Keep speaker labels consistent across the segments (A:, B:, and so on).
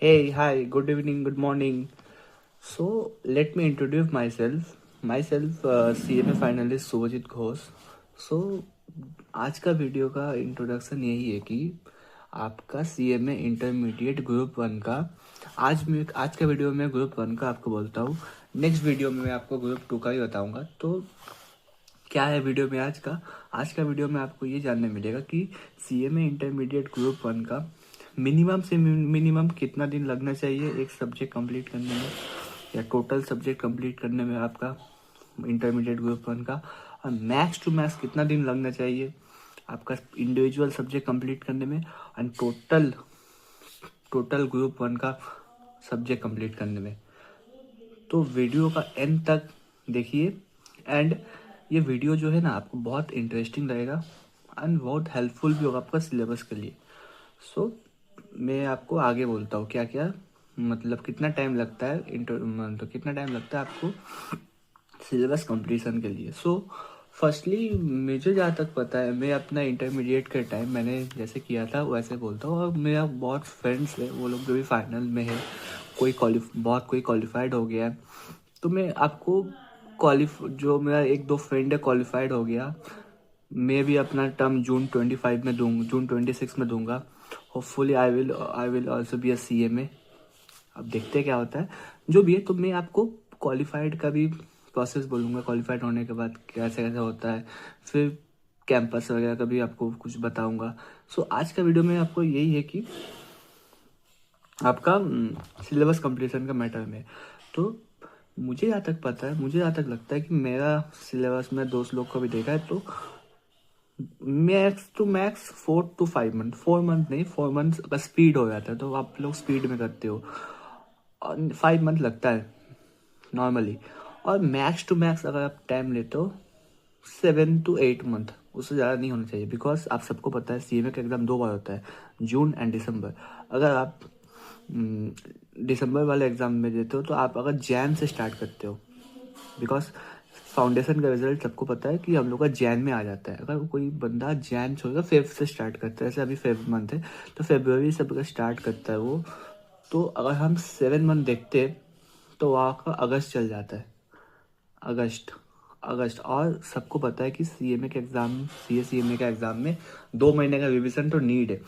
A: Hey, hi, good evening, good morning. So, let me introduce myself. Myself, CMA finalist Subhajit Ghosh. So, आज का video का introduction यही है कि आपका CMA इंटरमीडिएट ग्रुप वन का आज का वीडियो में ग्रुप वन का आपको बोलता हूँ. नेक्स्ट वीडियो में मैं आपको ग्रुप टू का ही बताऊँगा. तो क्या है वीडियो में आज का वीडियो में आपको ये जानने मिलेगा कि CMA इंटरमीडिएट ग्रुप वन का मिनिमम से मिनिमम कितना दिन लगना चाहिए एक सब्जेक्ट कंप्लीट करने में, या टोटल सब्जेक्ट कंप्लीट करने में आपका इंटरमीडिएट ग्रुप वन का, और मैक्स टू मैक्स कितना दिन लगना चाहिए आपका इंडिविजुअल सब्जेक्ट कंप्लीट करने में, एंड टोटल ग्रुप वन का सब्जेक्ट कंप्लीट करने में. तो वीडियो का एंड तक देखिए. एंड ये वीडियो जो है ना आपको बहुत इंटरेस्टिंग लगेगा एंड बहुत हेल्पफुल भी होगा आपका सिलेबस के लिए. सो मैं आपको आगे बोलता हूँ क्या क्या मतलब कितना टाइम लगता है मतलब कितना टाइम लगता है आपको सिलेबस कंप्लीशन के लिए. सो फर्स्टली मुझे जहाँ तक पता है, मैं अपना इंटरमीडिएट के टाइम मैंने जैसे किया था वैसे बोलता हूँ. और मेरा बहुत फ्रेंड्स है, वो लोग जो भी फाइनल में है, कोई क्वालिफाइड हो गया है. तो मैं आपको जो मेरा एक दो फ्रेंड है क्वालिफाइड हो गया, मैं भी अपना टर्म जून 26 में दूंगा. Hopefully I will also be a CMA. अब देखते हैं क्या होता है जो भी है. तो मैं आपको क्वालिफाइड का भी प्रोसेस बोलूँगा, क्वालिफाइड होने के बाद कैसे कैसे होता है, फिर कैंपस वगैरह का भी आपको कुछ बताऊँगा. सो आज का वीडियो में आपको यही है कि आपका सिलेबस कंप्लीशन का मैटर में. तो मुझे जहाँ तक पता है, मुझे जहाँ तक लगता है कि मेरा सिलेबस में दोस्त लोग को भी देखा है, तो max to max 4 to 5 month, 4 month नहीं, 4 मंथ का स्पीड हो जाता है तो आप लोग स्पीड में करते हो, और 5 मंथ लगता है नॉर्मली. और मैक्स टू मैक्स अगर आप टाइम लेते हो 7 to 8 मंथ, उससे ज़्यादा नहीं होना चाहिए. बिकॉज आप सबको पता है CMA का एग्ज़ाम 2 बार होता है, जून एंड दिसंबर. अगर आप दिसंबर वाले एग्ज़ाम में देते हो तो आप अगर जैन से स्टार्ट करते हो, बिकॉज फाउंडेशन का रिजल्ट सबको पता है कि हम लोग का जैन में आ जाता है. अगर कोई बंदा जैन छोड़कर फेब से स्टार्ट करता है, जैसे अभी फेब मंथ है तो फेब्रुवरी से अगर स्टार्ट करता है वो, तो अगर हम 7 मंथ देखते हैं तो वहाँ का अगस्त चल जाता है. अगस्त अगस्त और सबको पता है कि CMA के एग्ज़ाम CMA का एग्ज़ाम में 2 महीने का रिविज़न तो नीड है.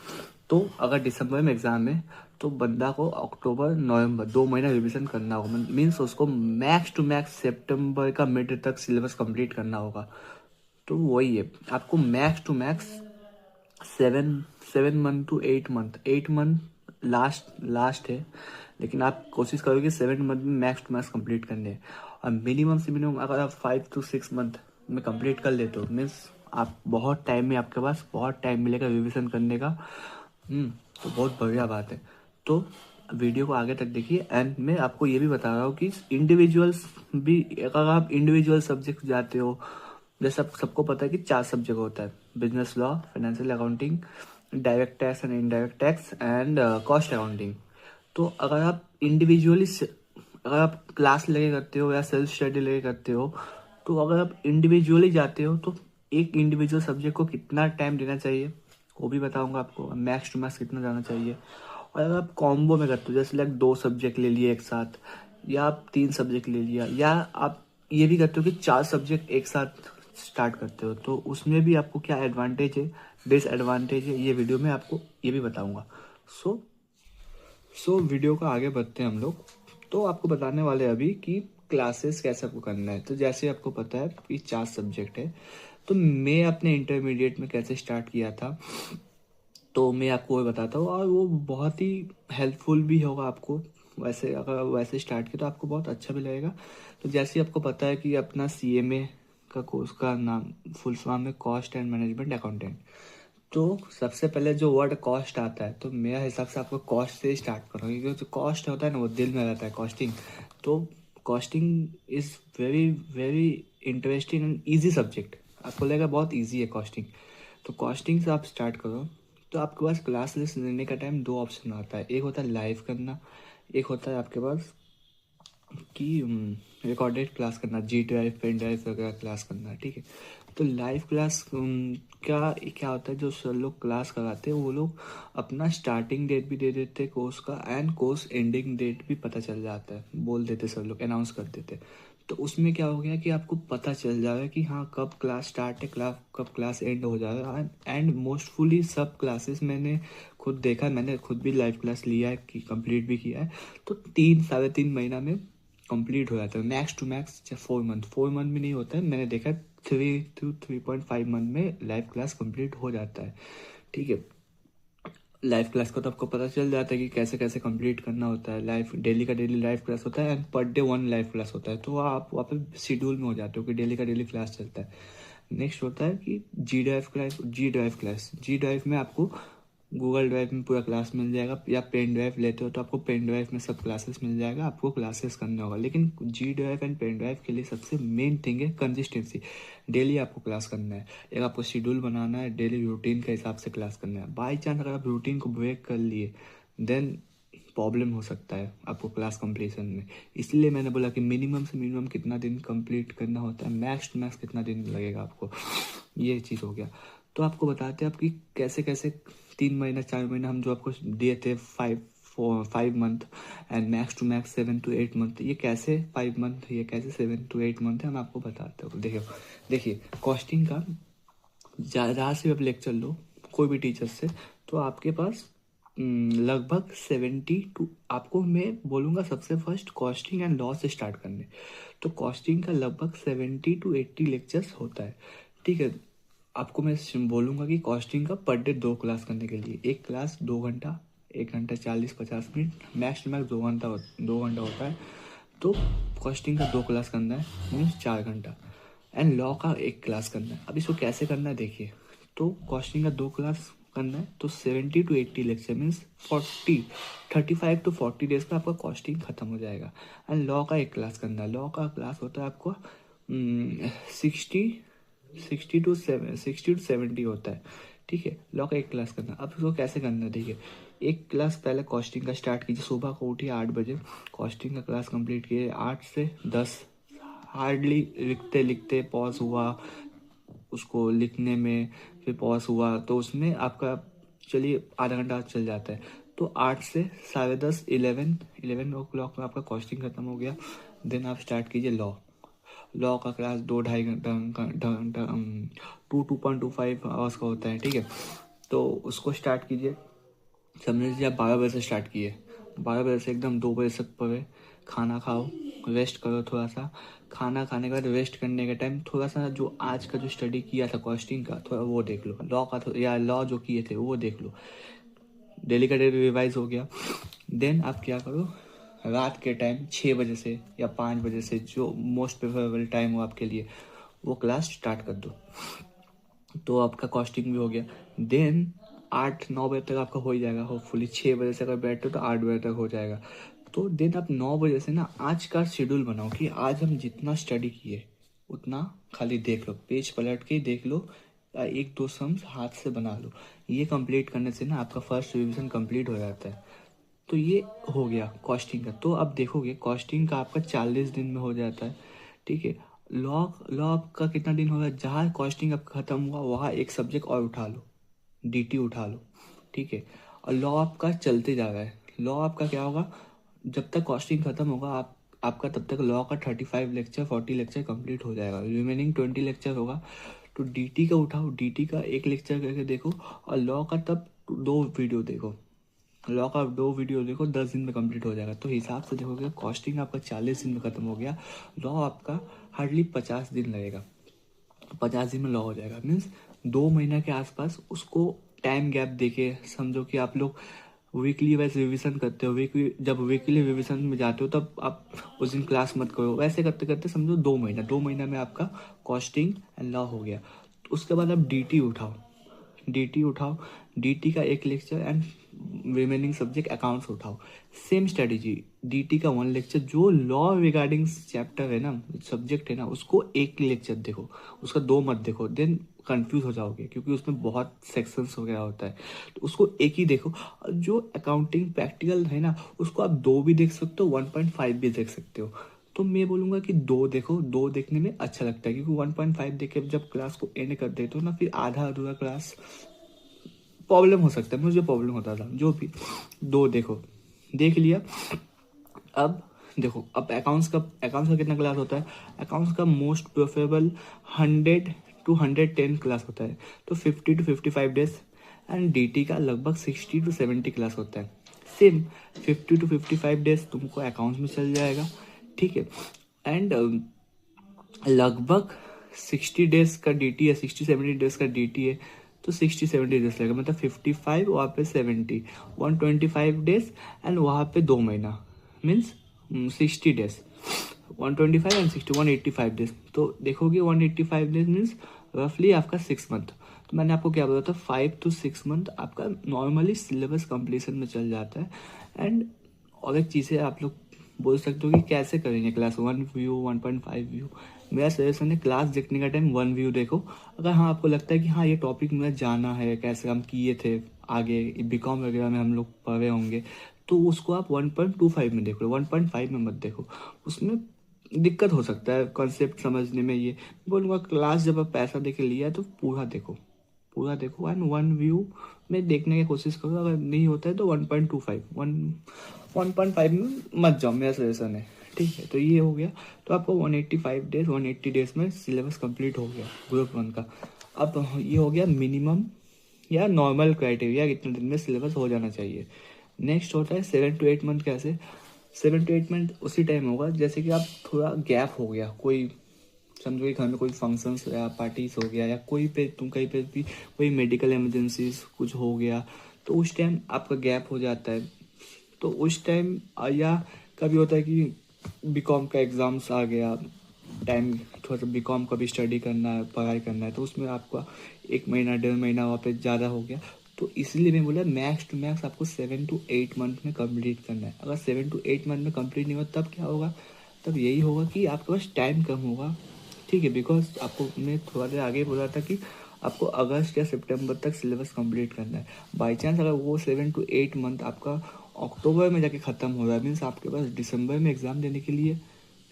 A: तो अगर दिसंबर में एग्ज़ाम है तो बंदा को अक्टूबर नवंबर 2 महीना रिवीजन करना होगा. मीन्स उसको मैक्स टू मैक्स सितंबर का मिड तक सिलेबस कंप्लीट करना होगा. तो वही है, आपको max to max 7 7 month to 8 month, 8 month last है, लेकिन आप कोशिश करोगे कि 7 मंथ में मैक्स टू मैक्स कंप्लीट करने हैं. और मिनिमम से मिनिमम अगर आप 5 to 6 मंथ में कंप्लीट कर लेते हो, मीन्स आप बहुत टाइम में आपके पास बहुत टाइम मिलेगा रिविजन करने का. तो बहुत बढ़िया बात है. तो वीडियो को आगे तक देखिए. एंड मैं आपको ये भी बता रहा हूँ कि इंडिविजुअल्स भी, अगर आप इंडिविजुअल सब्जेक्ट जाते हो, जैसे सबको पता है कि 4 सब्जेक्ट होता है: business law, financial accounting, direct tax and indirect tax, and cost accounting. तो अगर आप क्लास लेके करते हो या सेल्फ स्टडी लेके करते हो, तो अगर आप इंडिविजुअली जाते हो तो एक इंडिविजुअल सब्जेक्ट को कितना टाइम देना चाहिए वो भी बताऊंगा आपको. मैक्स टू मैक्स कितना जाना चाहिए. और अगर आप कॉम्बो में करते हो, जैसे लाइक 2 सब्जेक्ट ले लिए एक साथ, या आप 3 सब्जेक्ट ले लिया, या आप ये भी करते हो कि 4 सब्जेक्ट एक साथ स्टार्ट करते हो, तो उसमें भी आपको क्या एडवांटेज है, डिसएडवांटेज है, ये वीडियो में आपको ये भी बताऊंगा. सो वीडियो को आगे बढ़ते हैं हम लोग. तो आपको बताने वाले अभी कि क्लासेस कैसे आपको करना है. तो जैसे आपको पता है कि 4 सब्जेक्ट है, तो मैं अपने इंटरमीडिएट में कैसे स्टार्ट किया था तो मैं आपको वो बताता हूँ, और वो बहुत ही हेल्पफुल भी होगा आपको. वैसे अगर वैसे स्टार्ट किया तो आपको बहुत अच्छा भी लगेगा. तो जैसे आपको पता है कि अपना CMA का कोर्स का नाम फुल फॉर्म है कॉस्ट एंड मैनेजमेंट अकाउंटेंट. तो सबसे पहले जो वर्ड कॉस्ट आता है, तो मेरा हिसाब से आपको कॉस्ट से ही स्टार्ट करो, क्योंकि जो कॉस्ट होता है ना वो दिल में रहता है, कॉस्टिंग. तो costing is very very interesting and easy subject. आपको लगेगा बहुत ईजी है कॉस्टिंग. तो कॉस्टिंग से आप स्टार्ट करो. तो आपके पास क्लास लिस्ट लेने का टाइम 2 ऑप्शन आता है. एक होता है लाइव करना, एक होता है आपके पास कि रिकॉर्डेड क्लास करना, G ड्राइव, पेन ड्राइव वगैरह क्लास करना. ठीक है. तो लाइव क्लास क्या क्या होता है, जो सर लोग क्लास कराते हैं वो लोग अपना स्टार्टिंग डेट भी दे देते हैं कोर्स का, एंड कोर्स एंडिंग डेट भी पता चल जाता है, बोल देते सर लोग, अनाउंस कर देते। तो उसमें क्या हो गया कि आपको पता चल जाएगा कि हाँ कब क्लास स्टार्ट है, कब क्लास एंड हो जाएगा। एंड मोस्टफुली सब क्लासेस मैंने खुद देखा, मैंने खुद भी लाइव क्लास लिया है कि कंप्लीट भी किया है, तो 3 साढ़े 3 महीना में कंप्लीट हो जाता है, max to max 4 month, 4 month भी नहीं होता है, मैंने देखा 3 to 3.5 मंथ में लाइव क्लास कंप्लीट हो जाता है। ठीक है, लाइव क्लास का तो आपको पता चल जाता है कि कैसे कैसे कंप्लीट करना होता है। लाइव डेली का डेली लाइव क्लास होता है, and per day 1 live class होता है, तो आप वहाँ पे शेड्यूल में हो जाते हो कि डेली का डेली क्लास चलता है। नेक्स्ट होता है कि जी ड्राइव में आपको गूगल ड्राइव में पूरा क्लास मिल जाएगा, या पेन ड्राइव लेते हो तो आपको पेन ड्राइव में सब क्लासेस मिल जाएगा, आपको क्लासेस करना होगा। लेकिन G drive and pen drive के लिए सबसे मेन थिंग है कंसिस्टेंसी। डेली आपको क्लास करना है, एक आपको शेड्यूल बनाना है, डेली रूटीन के हिसाब से क्लास करना है। बाई चांस अगर आप रूटीन को ब्रेक कर लिए देन प्रॉब्लम हो सकता है आपको क्लास कंप्लीशन में। इसलिए मैंने बोला कि मिनिमम से मिनिमम कितना दिन कंप्लीट करना होता है, मैक्स टू मैक्स कितना दिन लगेगा आपको, ये चीज़ हो गया। तो आपको बताते हैं आपकी कैसे कैसे 3 महीना 4 महीना हम जो आपको दिए थे 5 month and max to max 7 to 8 month, ये कैसे 5 मंथ, ये कैसे 7 to 8 मंथ है, हम आपको बताते हो। देखिए कॉस्टिंग का जहाँ से आप लेक्चर लो कोई भी टीचर से, तो आपके पास लगभग 72, आपको मैं बोलूँगा सबसे फर्स्ट कॉस्टिंग एंड लॉ से स्टार्ट करने। तो कॉस्टिंग का लगभग 70 to 80 लेक्चर्स होता है। ठीक है, आपको मैं बोलूँगा कि कॉस्टिंग का पर डे 2 क्लास करने के लिए, एक क्लास 2 घंटा, 1 घंटा 40-50 मिनट, मैक्स टू मैक्स 2 घंटा होता है। तो कॉस्टिंग का 2 क्लास करना है, मीन्स 4 घंटा, एंड लॉ का 1 क्लास करना है। अब इसको कैसे करना है देखिए, तो कॉस्टिंग का 2 क्लास करना है, तो 70 to 80 lecture means 35 to 40 days का आपका कॉस्टिंग खत्म हो जाएगा। एंड लॉ का 1 क्लास करना है, लॉ का क्लास होता है आपको 60 to 70 होता है। ठीक है, लॉ का 1 क्लास करना। अब इसको कैसे करना है देखिए, 1 क्लास पहले कॉस्टिंग का स्टार्ट कीजिए, सुबह को उठिए 8 बजे, कॉस्टिंग का क्लास कंप्लीट किए 8 से 10, हार्डली लिखते लिखते पॉज हुआ, उसको लिखने में फिर पॉज हुआ, तो उसमें आपका चलिए आधा घंटा चल जाता है। तो 8 से 10:30, 11 o'clock में आपका कॉस्टिंग खत्म हो गया। देन आप स्टार्ट कीजिए लॉ का क्लास 2-2.5 घंटा 2.25 आवर्स का होता है। ठीक है, तो उसको स्टार्ट कीजिए, समझ लीजिए आप 12 बजे से स्टार्ट किए, 12 बजे से एकदम 2 बजे तक पढ़े, खाना खाओ, रेस्ट करो थोड़ा सा, खाना खाने के बाद रेस्ट करने के टाइम थोड़ा सा जो आज का जो स्टडी किया था कॉस्टिंग का थोड़ा वो देख लो, लॉ का या लॉ जो किए थे वो देख लो, डेली का डेली रिवाइज हो गया। देन आप क्या करो, रात के टाइम 6 बजे से या 5 बजे से जो मोस्ट प्रेफरेबल टाइम हो आपके लिए, वो क्लास स्टार्ट कर दो, तो आपका कॉस्टिंग भी हो गया। देन 8-9 बजे तक आपका हो ही जाएगा होपफुली, 6 बजे से अगर बैठे तो 8 बजे तक हो जाएगा। तो देन आप 9 बजे से ना आज का शेड्यूल बनाओ कि आज हम जितना स्टडी किए उतना खाली देख लो, पेज पलट के देख लो, या 1-2 सम्स हाथ से बना लो। ये कंप्लीट करने से ना आपका फर्स्ट रिवीजन कंप्लीट हो जाता है। तो ये हो गया कॉस्टिंग का। तो अब देखोगे कॉस्टिंग का आपका 40 दिन में हो जाता है। ठीक है, लॉ लॉ आपका कितना दिन होगा, जहाँ कॉस्टिंग अब खत्म हुआ वहाँ एक सब्जेक्ट और उठा लो, डीटी उठा लो। ठीक है, और लॉ आपका चलते जा रहा है। लॉ आपका क्या होगा, जब तक कॉस्टिंग खत्म होगा आपका तब तक लॉ का 35 लेक्चर 40 लेक्चर कंप्लीट हो जाएगा, रिमेनिंग 20 लेक्चर होगा। तो डीटी का उठाओ, डीटी का 1 लेक्चर करके देखो, और लॉ का तब 2 वीडियो देखो, लॉ का 2 वीडियो देखो, 10 दिन में कंप्लीट हो जाएगा। तो हिसाब से देखोगे कॉस्टिंग आपका 40 दिन में खत्म हो गया, लॉ आपका हार्डली 50 दिन लगेगा, 50 दिन में लॉ हो जाएगा। मीन्स 2 महीना के आसपास उसको टाइम गैप देके समझो कि आप लोग वीकली वैसे रिवीजन करते हो, जब वीकली रिवीजन में जाते हो तब आप उस दिन क्लास मत करो, वैसे करते करते समझो 2 महीना में आपका कॉस्टिंग एंड लॉ हो गया। तो उसके बाद आप डीटी उठाओ, डीटी का 1 lecture and remaining subject accounts उठाओ। सेम स्ट्रेटेजी, डीटी का 1 लेक्चर, जो लॉ रिगार्डिंग चैप्टर है ना, सब्जेक्ट है ना, उसको 1 लेक्चर देखो, उसका 2 मत देखो, देन कंफ्यूज हो जाओगे क्योंकि उसमें बहुत सेक्शंस वगैरह होता है। तो उसको एक ही देखो। और जो अकाउंटिंग प्रैक्टिकल है ना, उसको आप 2 भी देख सकते हो, 1.5 भी देख सकते हो। तो मैं बोलूँगा कि 2 देखो, 2 देखने में अच्छा लगता है, क्योंकि 1.5 देख के जब क्लास को एंड कर देते हो ना, फिर आधा अधूरा क्लास प्रॉब्लम हो सकता है, मुझे प्रॉब्लम होता था। जो भी 2 देखो, देख लिया। अब देखो, अब अकाउंट्स का कितना क्लास होता है? अकाउंट्स का मोस्ट प्रेफरेबल 100 to 110 क्लास होता है, तो 50 to 55 डेज। एंड डीटी का लगभग 60 to 70 क्लास होता है। सेम 50 to 55 डेज तुमको अकाउंट्स में चल जाएगा, ठीक है। एंड लगभग 60 डेज का डीटी है, 60-70 डेज का डीटी है, तो 60-70 डेज लगेगा, मतलब 55 वहाँ पे 70, 125 डेज। एंड वहाँ पे 2 महीना मीन्स 60 डेज, 125 एंड 60, 185 डेज। तो देखोगे 185 डेज मीन्स रफली आपका 6 मंथ। तो मैंने आपको क्या बोला था, 5 to 6 मंथ आपका नॉर्मली सिलेबस कंप्लीशन में चल जाता है। एंड और एक चीज़ है, आप लोग बोल सकते हो कि कैसे करेंगे क्लास, 1 व्यू, 1.5 व्यू। मेरा सजेशन है क्लास देखने का टाइम 1 व्यू देखो। अगर हाँ आपको लगता है कि हाँ ये टॉपिक में जाना है, कैसे हम किए थे आगे बीकॉम वगैरह में हम लोग पढ़े होंगे, तो उसको आप 1.25 में देखो, 1.5 में मत देखो, उसमें दिक्कत हो सकता है कॉन्सेप्ट समझने में। ये बोलूँगा क्लास जब आप पैसा दे के लिया है तो पूरा देखो, पूरा देखो। एंड 1 व्यू में देखने की कोशिश करो, अगर नहीं होता है तो 1.25, 1.5 में मत जाओ, मेरा सजेशन है, ठीक है। तो ये हो गया, तो आपको 185 डेज, 180 डेज में सिलेबस कंप्लीट हो गया ग्रुप 1 का। अब ये हो गया मिनिमम या नॉर्मल क्राइटेरिया, कितने दिन में सिलेबस हो जाना चाहिए। नेक्स्ट होता है 7 to 8 मंथ। कैसे 7 to 8 मंथ? उसी टाइम होगा जैसे कि आप थोड़ा गैप हो गया, कोई समझो कि घर में कोई फंक्शंस या पार्टीज हो गया, या कोई पे तुम कहीं पे भी कोई मेडिकल इमरजेंसीज कुछ हो गया, तो उस टाइम आपका गैप हो जाता है। तो उस टाइम या कभी होता है कि बीकॉम का एग्ज़ाम्स आ गया, टाइम थोड़ा सा बीकॉम का भी स्टडी करना है, पढ़ाई करना है, तो उसमें आपका 1 महीना 1.5 महीना वहाँ पे ज़्यादा हो गया। तो इसलिए मैं बोला मैक्स टू मैक्स आपको 7 to 8 मंथ में कंप्लीट करना है। अगर 7 to 8 मंथ में कंप्लीट नहीं हुआ तब क्या होगा? तब यही होगा कि आपके पास टाइम कम होगा, ठीक है। बिकॉज आपको मैं थोड़ा देर आगे बोला था कि आपको अगस्त या सितंबर तक सिलेबस कंप्लीट करना है। बाई चांस अगर वो 7 to 8 मंथ आपका अक्टूबर में जाके ख़त्म हो रहा है, मीन्स आपके पास दिसंबर में एग्ज़ाम देने के लिए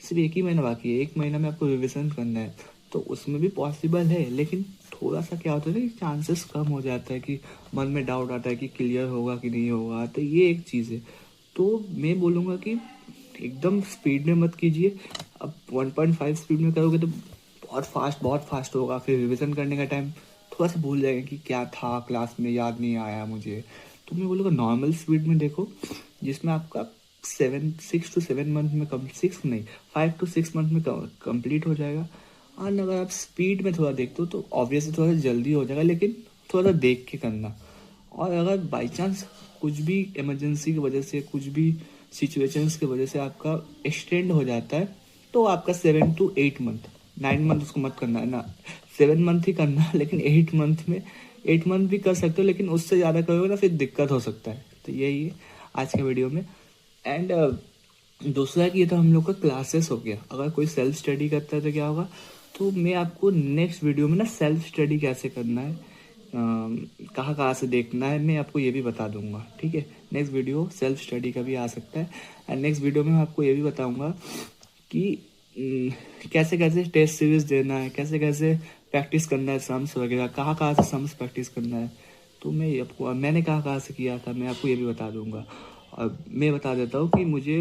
A: सिर्फ 1 ही महीना बाकी है, 1 महीना में आपको रिविज़न करना है, तो उसमें भी पॉसिबल है। लेकिन थोड़ा सा क्या होता है ना कि चांसेस कम हो जाता है, कि मन में डाउट आता है कि क्लियर होगा कि नहीं होगा, तो ये एक चीज़ है। तो मैं बोलूँगा कि एकदम स्पीड में मत कीजिए। अब 1.5 स्पीड में करोगे तो बहुत फास्ट होगा, फिर रिवीजन करने का टाइम थोड़ा सा भूल जाएगा कि क्या था क्लास में, याद नहीं आया मुझे। तो मैं बोलूँगा नॉर्मल स्पीड में देखो, जिसमें आपका 6 to 7 मंथ में 5 to 6 मंथ में कंप्लीट हो जाएगा। और अगर आप स्पीड में थोड़ा देखते हो तो ऑब्वियसली थोड़ा सा जल्दी हो जाएगा, लेकिन थोड़ा सा देख के करना। और अगर बाई चांस कुछ भी इमरजेंसी की वजह से, कुछ भी सिचुएशंस की वजह से आपका एक्सटेंड हो जाता है, तो आपका 7 to 8 मंथ, 9 मंथ उसको मत करना है ना, 7 मंथ ही करना है। लेकिन 8 मंथ में 8 मंथ भी कर सकते हो, लेकिन उससे ज़्यादा करोगे ना फिर दिक्कत हो सकता है। तो यही है आज के वीडियो में। एंड दूसरा कि ये तो हम लोग का क्लासेस हो गया। अगर कोई सेल्फ स्टडी करता है तो क्या होगा, तो मैं आपको नेक्स्ट वीडियो में ना सेल्फ स्टडी कैसे करना है, कहाँ कहाँ से देखना है, मैं आपको ये भी बता दूंगा, ठीक है। नेक्स्ट वीडियो सेल्फ स्टडी का भी आ सकता है। एंड नेक्स्ट वीडियो में मैं आपको ये भी बताऊंगा कि कैसे कैसे टेस्ट सीरीज देना है, कैसे कैसे प्रैक्टिस करना है, सम्स वगैरह कहाँ कहाँ से सम्स प्रैक्टिस करना है। तो मैं आपको, मैंने कहाँ कहाँ से किया था, मैं आपको ये भी बता दूंगा। और मैं बता देता हूँ कि मुझे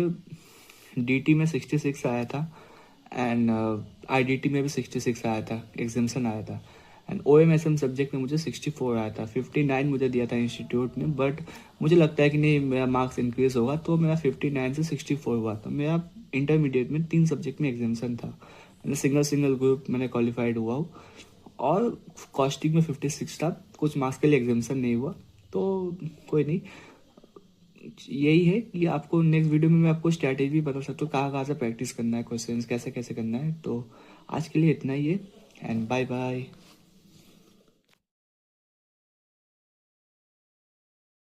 A: डीटी में 66 आया था, एंड आईडीटी में भी 66 आया था, एग्जामेशन आया था। एंड ओएमएसएम सब्जेक्ट में मुझे 64 आया था। 59 मुझे दिया था इंस्टीट्यूट ने, बट मुझे लगता है कि नहीं मेरा मार्क्स इंक्रीज होगा, तो मेरा 59 से 64 हुआ था। मेरा इंटरमीडिएट में 3 सब्जेक्ट में एग्जामेशन था, मैंने सिंगल ग्रुप मैंने क्वालिफाइड हुआ हूँ, और कॉस्टिंग में 56 था, कुछ मार्क्स के लिए एग्जामेशन नहीं हुआ, तो कोई नहीं। यही है कि आपको नेक्स्ट वीडियो में मैं आपको स्ट्रैटेजी बता सकता हूँ, कहाँ कहाँ से प्रैक्टिस करना है, क्वेश्चंस कैसे कैसे करना है। तो आज के लिए इतना ही है, एंड बाय बाय।